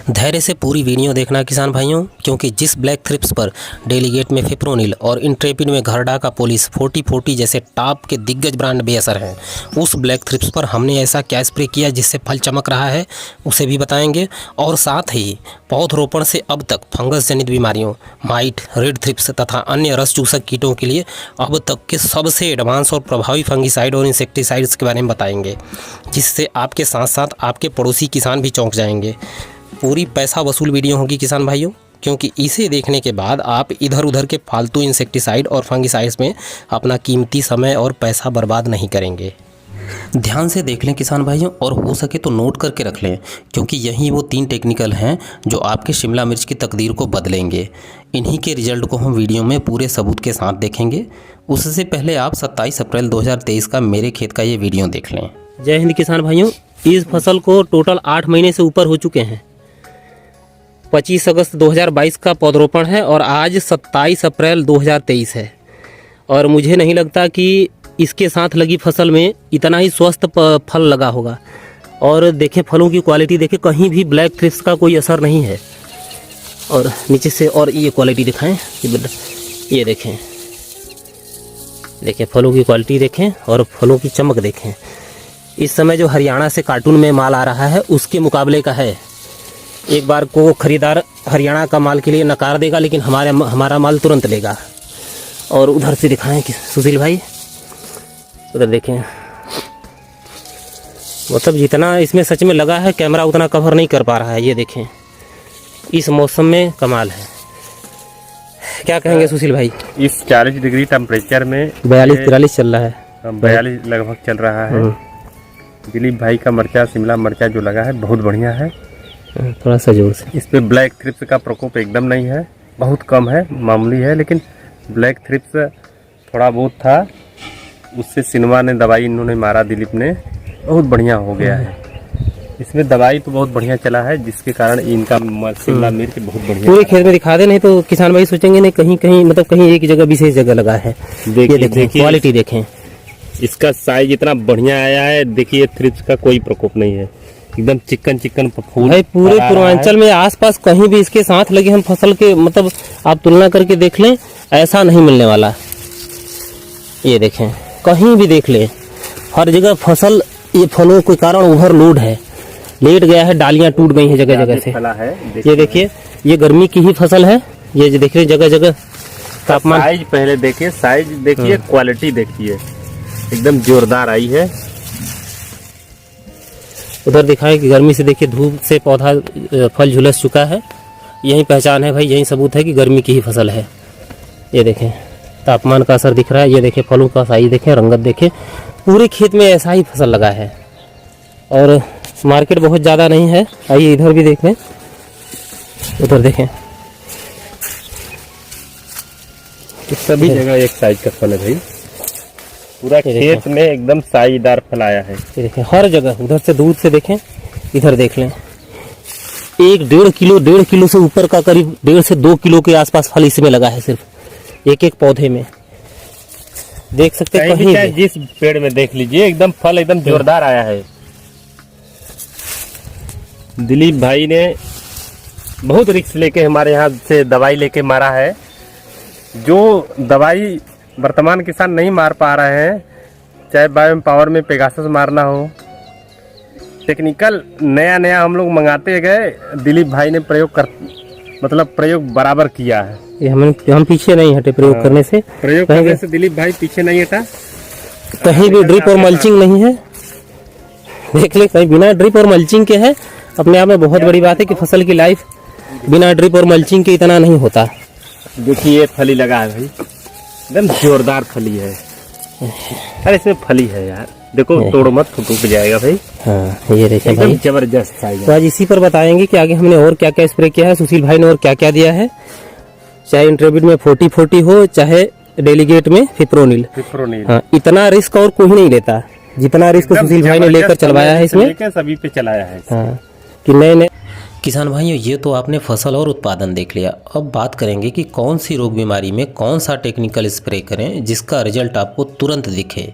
धैर्य से पूरी वीडियो देखना किसान भाइयों, क्योंकि जिस ब्लैक थ्रिप्स पर डेलीगेट में फिप्रोनिल और इंट्रेपिड में घरडा का पोलिस 4040 जैसे टॉप के दिग्गज ब्रांड बेअसर हैं, उस ब्लैक थ्रिप्स पर हमने ऐसा क्या स्प्रे किया जिससे फल चमक रहा है उसे भी बताएंगे। और साथ ही पौधरोपण से अब तक फंगस जनित बीमारियों, माइट, रेड थ्रिप्स तथा अन्य रस चूसक कीटों के लिए अब तक के सबसे एडवांस और प्रभावी फंगिसाइड और इंसेक्टिसाइड्स के बारे में बताएंगे, जिससे आपके साथ साथ आपके पड़ोसी किसान भी चौंक जाएंगे। पूरी पैसा वसूल वीडियो होगी किसान भाइयों, क्योंकि इसे देखने के बाद आप इधर उधर के फालतू इंसेक्टिसाइड और फंगिसाइड्स में अपना कीमती समय और पैसा बर्बाद नहीं करेंगे। ध्यान से देख लें किसान भाइयों, और हो सके तो नोट करके रख लें, क्योंकि यही वो 3 टेक्निकल हैं जो आपके शिमला मिर्च की तकदीर को बदलेंगे। इन्हीं के रिजल्ट को हम वीडियो में पूरे सबूत के साथ देखेंगे। उससे पहले आप 27 अप्रैल 2023 का मेरे खेत का ये वीडियो देख लें। जय हिंद किसान भाइयों, इस फसल को टोटल 8 महीने से ऊपर हो चुके हैं। 25 अगस्त 2022 का पौधरोपण है और आज 27 अप्रैल 2023 है। और मुझे नहीं लगता कि इसके साथ लगी फसल में इतना ही स्वस्थ फल लगा होगा। और देखें फलों की क्वालिटी देखें, कहीं भी ब्लैक थ्रिप्स का कोई असर नहीं है। और नीचे से और ये क्वालिटी दिखाएं, ये देखें, देखिए फलों की क्वालिटी देखें और फलों की चमक देखें। इस समय जो हरियाणा से कार्टून में माल आ रहा है उसके मुकाबले का है। एक बार को खरीदार हरियाणा का माल के लिए नकार देगा, लेकिन हमारा माल तुरंत लेगा। और उधर से दिखाएं कि सुशील भाई, उधर देखें, मतलब जितना इसमें सच में लगा है कैमरा उतना कवर नहीं कर पा रहा है। ये देखें, इस मौसम में कमाल है। क्या कहेंगे सुशील भाई? इस 40 डिग्री टेम्परेचर में 42-43 चल रहा है, 42 लगभग चल रहा है। दिलीप भाई का मर्चा, शिमला मर्चा जो लगा है बहुत बढ़िया है। थोड़ा सा जोर से। इस पे ब्लैक थ्रिप्स का प्रकोप एकदम नहीं है, बहुत कम है, मामूली है। लेकिन ब्लैक थ्रिप्स थोड़ा बहुत था, उससे सिनेमा ने दवाई इन्होंने मारा, दिलीप ने, बहुत बढ़िया हो गया है। इसमें दवाई तो बहुत बढ़िया चला है, जिसके कारण इनका शिमला मिर्च बहुत बढ़िया। पूरे खेत में दिखा दे, नहीं तो किसान भाई सोचेंगे नहीं कहीं कहीं मतलब कहीं एक जगह विशेष जगह लगा है। देखिए क्वालिटी देखें, इसका साइज इतना बढ़िया आया है। देखिए थ्रिप्स का कोई प्रकोप नहीं है, एकदम चिकन चिकन फूल भाई। पूरे पूर्वांचल में आसपास कहीं भी इसके साथ लगे हम फसल के मतलब आप तुलना करके देख लें, ऐसा नहीं मिलने वाला। ये देखें, कहीं भी देख लें, हर जगह फसल ये फलों के कारण ओवरलोड है, लेट गया है, डालियां टूट गई हैं जगह जगह से। ये देखिए, ये गर्मी की ही फसल है। ये जो देख रहे जगह जगह तापमान। साइज पहले देखिए, साइज देखिए, क्वालिटी देखिए, एकदम जोरदार आई है। उधर दिखाएं कि गर्मी से देखिए धूप से पौधा फल झुलस चुका है। यही पहचान है भाई, यही सबूत है कि गर्मी की ही फसल है। ये देखें, तापमान का असर दिख रहा है। ये देखें फलों का साइज देखें, रंगत देखें। पूरे खेत में ऐसा ही फसल लगा है और मार्केट बहुत ज़्यादा नहीं है। आइए इधर भी देखें, उधर देखें, सभी जगह एक साइज का फल है भाई। पूरा खेत में एकदम साइजदार फल आया है। ये देखें, हर जगह, उधर से दूर से देखें, इधर देख लें। 1-1.5 किलो से ऊपर का करीब 1.5 से 2 किलो के आसपास फल इसमें लगा है, सिर्फ एक एक पौधे में। देख सकते हैं, कहीं भी जिस पेड़ में देख लीजिए, एकदम फल एकदम जोरदार आया है। दिलीप भाई ने बहुत रिस्क लेके हमारे यहाँ से दवाई लेके मारा है। जो दवाई वर्तमान किसान नहीं मार पा रहे हैं, चाहे बायो पावर में पेगासस मारना हो, टेक्निकल नया हम लोग मंगाते गए। दिलीप भाई ने प्रयोग बराबर किया है। ये हम पीछे नहीं हटे प्रयोग करने से। प्रयोग करने से दिलीप भाई पीछे नहीं हटा। कहीं भी ड्रिप और मल्चिंग नहीं है, देख ले, कहीं बिना ड्रिप और मल्चिंग के है। अपने आप में बहुत बड़ी बात है कि फसल की लाइफ बिना ड्रिप और मल्चिंग के इतना नहीं होता। देखिए ये फली लगा है भाई, एकदम जोरदार फली है। अरे इसमें फली है यार, देखो तोड़ मत, टूट जाएगा भाई। हाँ ये देखें भाई, जबरदस्त साइज। तो आज इसी पर बताएंगे कि आगे हमने और क्या क्या स्प्रे किया है, सुशील भाई ने और क्या क्या दिया है। चाहे इंट्रेपिड में 4040 हो, चाहे डेलीगेट में फिप्रोनिल। हाँ, इतना रिस्क और कोई नहीं लेता जितना रिस्क सुशील भाई ने लेकर चलवाया है इसमें, सभी पे चलाया है। हाँ, कि नए किसान भाइयों, ये तो आपने फसल और उत्पादन देख लिया। अब बात करेंगे कि कौन सी रोग बीमारी में कौन सा टेक्निकल स्प्रे करें जिसका रिजल्ट आपको तुरंत दिखे।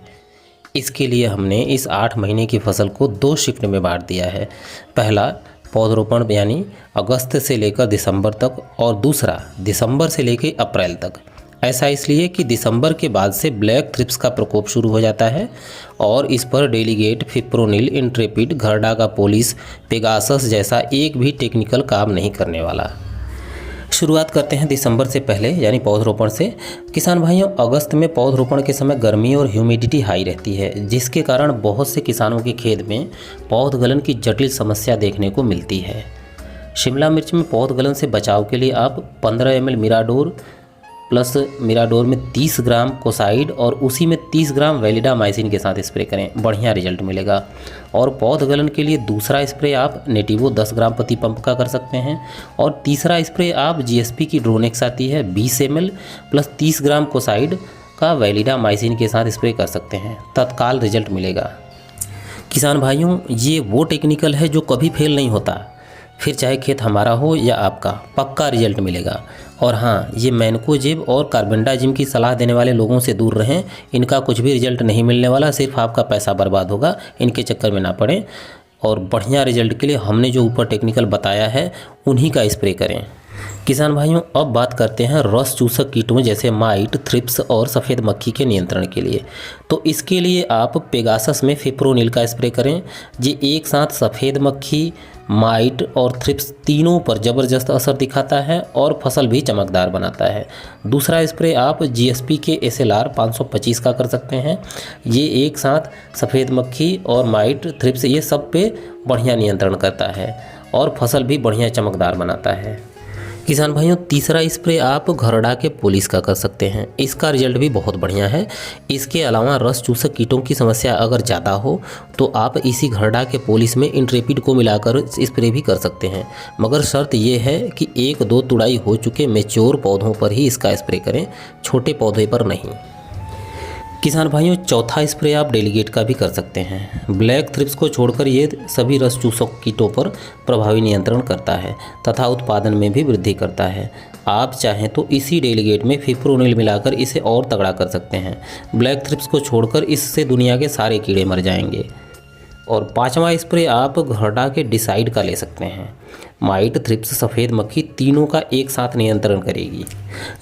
इसके लिए हमने इस 8 महीने की फसल को 2 शिफ्ट में बांट दिया है। पहला पौधरोपण यानी अगस्त से लेकर दिसंबर तक और दूसरा दिसंबर से लेकर अप्रैल तक। ऐसा इसलिए कि दिसंबर के बाद से ब्लैक थ्रिप्स का प्रकोप शुरू हो जाता है और इस पर डेलीगेट, फिप्रोनिल, इंट्रेपिड, घरडा का पोलिस, पेगासस जैसा एक भी टेक्निकल काम नहीं करने वाला। शुरुआत करते हैं दिसंबर से पहले यानी पौधरोपण से। किसान भाइयों, अगस्त में पौधरोपण के समय गर्मी और ह्यूमिडिटी हाई रहती है, जिसके कारण बहुत से किसानों के खेत में पौधगलन की जटिल समस्या देखने को मिलती है। शिमला मिर्च में पौधगलन से बचाव के लिए आप 15 ml मिराडोर प्लस मिराडोर में 30 ग्राम कोसाइड और उसी में 30 ग्राम वैलिडामाइसिन के साथ स्प्रे करें, बढ़िया रिजल्ट मिलेगा। और पौधगलन के लिए दूसरा स्प्रे आप नेटिवो 10 ग्राम प्रति पंप का कर सकते हैं और तीसरा स्प्रे आप जीएसपी की ड्रोनेक्स आती है 20 ml प्लस 30 ग्राम कोसाइड का वैलिडामाइसिन के साथ स्प्रे कर सकते हैं, तत्काल रिजल्ट मिलेगा। किसान भाइयों, ये वो टेक्निकल है जो कभी फेल नहीं होता, फिर चाहे खेत हमारा हो या आपका, पक्का रिजल्ट मिलेगा। और हाँ, ये मैनकोजेब और कार्बेंडाजिम की सलाह देने वाले लोगों से दूर रहें, इनका कुछ भी रिजल्ट नहीं मिलने वाला, सिर्फ आपका पैसा बर्बाद होगा, इनके चक्कर में ना पड़ें। और बढ़िया रिजल्ट के लिए हमने जो ऊपर टेक्निकल बताया है उन्हीं का स्प्रे करें। किसान भाइयों, अब बात करते हैं रस चूसक कीटों जैसे माइट, थ्रिप्स और सफ़ेद मक्खी के नियंत्रण के लिए। तो इसके लिए आप पेगासस में फिप्रोनिल का स्प्रे करें। ये एक साथ सफ़ेद मक्खी, माइट और थ्रिप्स तीनों पर ज़बरदस्त असर दिखाता है और फसल भी चमकदार बनाता है। दूसरा स्प्रे आप जीएसपी के SLR 525 का कर सकते हैं। ये एक साथ सफ़ेद मक्खी और माइट, थ्रिप्स ये सब पे बढ़िया नियंत्रण करता है और फसल भी बढ़िया चमकदार बनाता है। किसान भाइयों, तीसरा स्प्रे आप घरडा के पोलिस का कर सकते हैं, इसका रिजल्ट भी बहुत बढ़िया है। इसके अलावा रस चूसक कीटों की समस्या अगर ज़्यादा हो तो आप इसी घरडा के पोलिस में इंट्रेपिड को मिलाकर स्प्रे भी कर सकते हैं, मगर शर्त ये है कि 1-2 तुड़ाई हो चुके मैच्योर पौधों पर ही इसका स्प्रे करें, छोटे पौधे पर नहीं। किसान भाइयों, चौथा स्प्रे आप डेलीगेट का भी कर सकते हैं। ब्लैक थ्रिप्स को छोड़कर ये सभी रस चूसक कीटों पर प्रभावी नियंत्रण करता है तथा उत्पादन में भी वृद्धि करता है। आप चाहें तो इसी डेलीगेट में फिप्रोनिल मिलाकर इसे और तगड़ा कर सकते हैं। ब्लैक थ्रिप्स को छोड़कर इससे दुनिया के सारे कीड़े मर जाएंगे। और पांचवा स्प्रे आप घरडा के डिसाइड का ले सकते हैं। माइट, थ्रिप्स, सफ़ेद मक्खी तीनों का एक साथ नियंत्रण करेगी।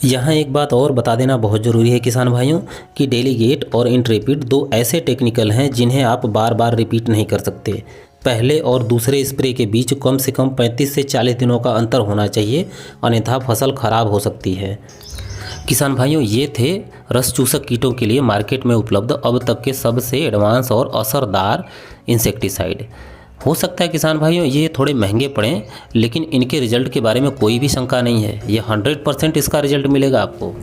यहाँ एक बात और बता देना बहुत ज़रूरी है किसान भाइयों कि डेलीगेट और इंट्रेपिड 2 ऐसे टेक्निकल हैं जिन्हें आप बार बार रिपीट नहीं कर सकते। पहले और दूसरे स्प्रे के बीच कम से कम 35 से 40 दिनों का अंतर होना चाहिए, अन्यथा फसल खराब हो सकती है। किसान भाइयों, ये थे रस चूसक कीटों के लिए मार्केट में उपलब्ध अब तक के सबसे एडवांस और असरदार इंसेक्टिसाइड। हो सकता है किसान भाइयों ये थोड़े महंगे पड़ें, लेकिन इनके रिजल्ट के बारे में कोई भी शंका नहीं है, ये 100% इसका रिजल्ट मिलेगा आपको।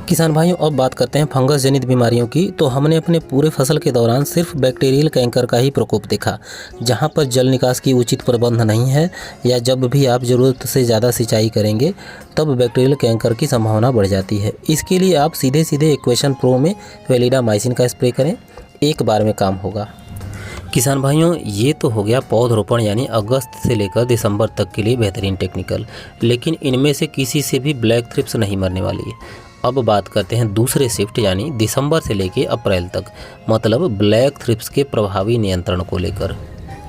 किसान भाइयों, अब बात करते हैं फंगस जनित बीमारियों की। तो हमने अपने पूरे फसल के दौरान सिर्फ बैक्टीरियल कैंकर का ही प्रकोप देखा। जहां पर जल निकास की उचित प्रबंध नहीं है या जब भी आप ज़रूरत से ज़्यादा सिंचाई करेंगे तब बैक्टीरियल कैंकर की संभावना बढ़ जाती है। इसके लिए आप सीधे इक्वेशन प्रो में वैलिडामाइसिन का स्प्रे करें, एक बार में काम होगा। किसान भाइयों, ये तो हो गया पौधरोपण यानी अगस्त से लेकर दिसंबर तक के लिए बेहतरीन टेक्निकल, लेकिन इनमें से किसी से भी ब्लैक थ्रिप्स नहीं मरने वाली है। अब बात करते हैं दूसरे शिफ्ट यानी दिसंबर से लेकर अप्रैल तक, मतलब ब्लैक थ्रिप्स के प्रभावी नियंत्रण को लेकर।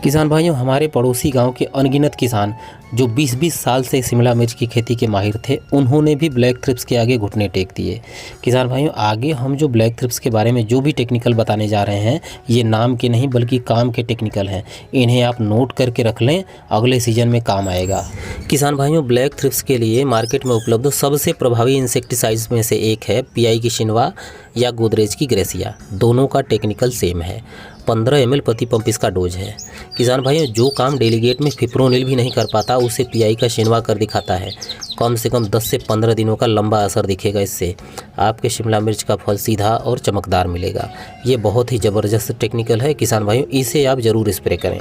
किसान भाइयों, हमारे पड़ोसी गांव के अनगिनत किसान जो 20-20 साल से शिमला मिर्च की खेती के माहिर थे, उन्होंने भी ब्लैक थ्रिप्स के आगे घुटने टेक दिए। किसान भाइयों, आगे हम जो ब्लैक थ्रिप्स के बारे में जो भी टेक्निकल बताने जा रहे हैं, ये नाम के नहीं बल्कि काम के टेक्निकल हैं। इन्हें आप नोट करके रख लें, अगले सीजन में काम आएगा। किसान भाइयों, ब्लैक थ्रिप्स के लिए मार्केट में उपलब्ध सबसे प्रभावी इंसेक्टिसाइड्स में से एक है PI की शिनवा या गोदरेज की ग्रेसिया। दोनों का टेक्निकल सेम है, 15 ml प्रति पंप इसका डोज है। किसान भाइयों, जो काम डेलीगेट में फिप्रोनिल भी नहीं कर पाता उसे PI का शिनवा कर दिखाता है। कम से कम 10 से 15 दिनों का लंबा असर दिखेगा। इससे आपके शिमला मिर्च का फल सीधा और चमकदार मिलेगा। ये बहुत ही ज़बरदस्त टेक्निकल है किसान भाइयों, इसे आप ज़रूर स्प्रे करें।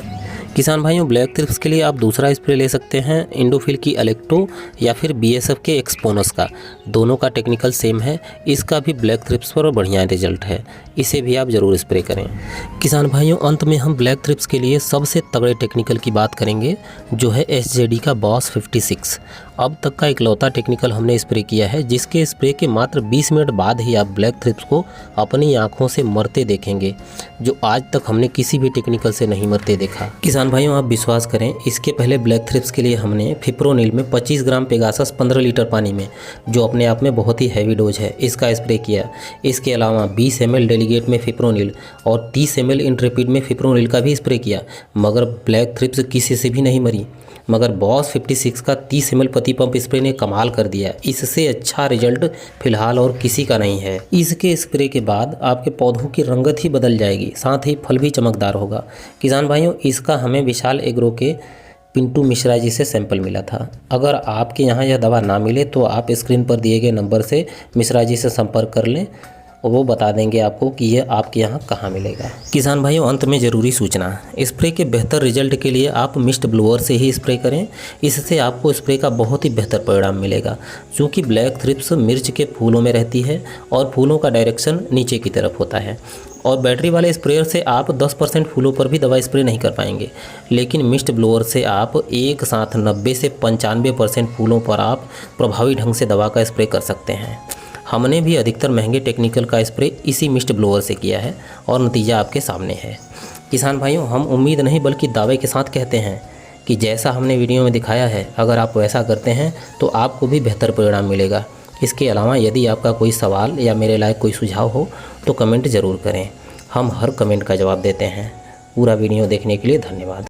किसान भाइयों, ब्लैक थ्रिप्स के लिए आप दूसरा स्प्रे ले सकते हैं इंडोफिल की अलेक्टो या फिर BSF के एक्सपोनस का। दोनों का टेक्निकल सेम है, इसका भी ब्लैक थ्रिप्स पर बढ़िया रिजल्ट है, इसे भी आप ज़रूर स्प्रे करें। किसान भाइयों, अंत में हम ब्लैक थ्रिप्स के लिए सबसे तगड़े टेक्निकल की बात करेंगे जो है SJD का बॉस 56 अब तक का इकलौता टेक्निकल हमने स्प्रे किया है जिसके स्प्रे के मात्र 20 मिनट बाद ही आप ब्लैक थ्रिप्स को अपनी आंखों से मरते देखेंगे, जो आज तक हमने किसी भी टेक्निकल से नहीं मरते देखा। किसान भाइयों, आप विश्वास करें, इसके पहले ब्लैक थ्रिप्स के लिए हमने फिप्रोनिल में 25 ग्राम पेगासस 15 लीटर पानी में, जो अपने आप में बहुत ही हैवी डोज है, इसका स्प्रे किया। इसके अलावा 20 ml डेलीगेट में फिप्रोनिल और 30 ml इंट्रेपिड में फिप्रोनिल का भी स्प्रे किया, मगर ब्लैक थ्रिप्स किसी से भी नहीं मरी। मगर बॉस 56 का 30 ml पति पंप स्प्रे ने कमाल कर दिया। इससे अच्छा रिजल्ट फिलहाल और किसी का नहीं है। इसके स्प्रे के बाद आपके पौधों की रंगत ही बदल जाएगी, साथ ही फल भी चमकदार होगा। किसान भाइयों, इसका हमें विशाल एग्रो के पिंटू मिश्रा जी से सैंपल मिला था। अगर आपके यहाँ यह दवा ना मिले तो आप स्क्रीन पर दिए गए नंबर से मिश्रा जी से संपर्क कर लें और वो बता देंगे आपको कि ये आपके यहाँ कहाँ मिलेगा। किसान भाइयों, अंत में ज़रूरी सूचना, स्प्रे के बेहतर रिजल्ट के लिए आप मिस्ट ब्लोअर से ही स्प्रे करें। इससे आपको स्प्रे का बहुत ही बेहतर परिणाम मिलेगा, क्योंकि ब्लैक थ्रिप्स मिर्च के फूलों में रहती है और फूलों का डायरेक्शन नीचे की तरफ होता है। और बैटरी वाले स्प्रेयर से आप 10% फूलों पर भी दवा स्प्रे नहीं कर पाएंगे, लेकिन मिस्ट ब्लोअर से आप एक साथ 90 से 95% फूलों पर आप प्रभावी ढंग से दवा का स्प्रे कर सकते हैं। हमने भी अधिकतर महंगे टेक्निकल का स्प्रे इसी मिस्ट ब्लोअर से किया है और नतीजा आपके सामने है। किसान भाइयों, हम उम्मीद नहीं बल्कि दावे के साथ कहते हैं कि जैसा हमने वीडियो में दिखाया है, अगर आप वैसा करते हैं तो आपको भी बेहतर परिणाम मिलेगा। इसके अलावा यदि आपका कोई सवाल या मेरे लायक कोई सुझाव हो तो कमेंट ज़रूर करें, हम हर कमेंट का जवाब देते हैं। पूरा वीडियो देखने के लिए धन्यवाद।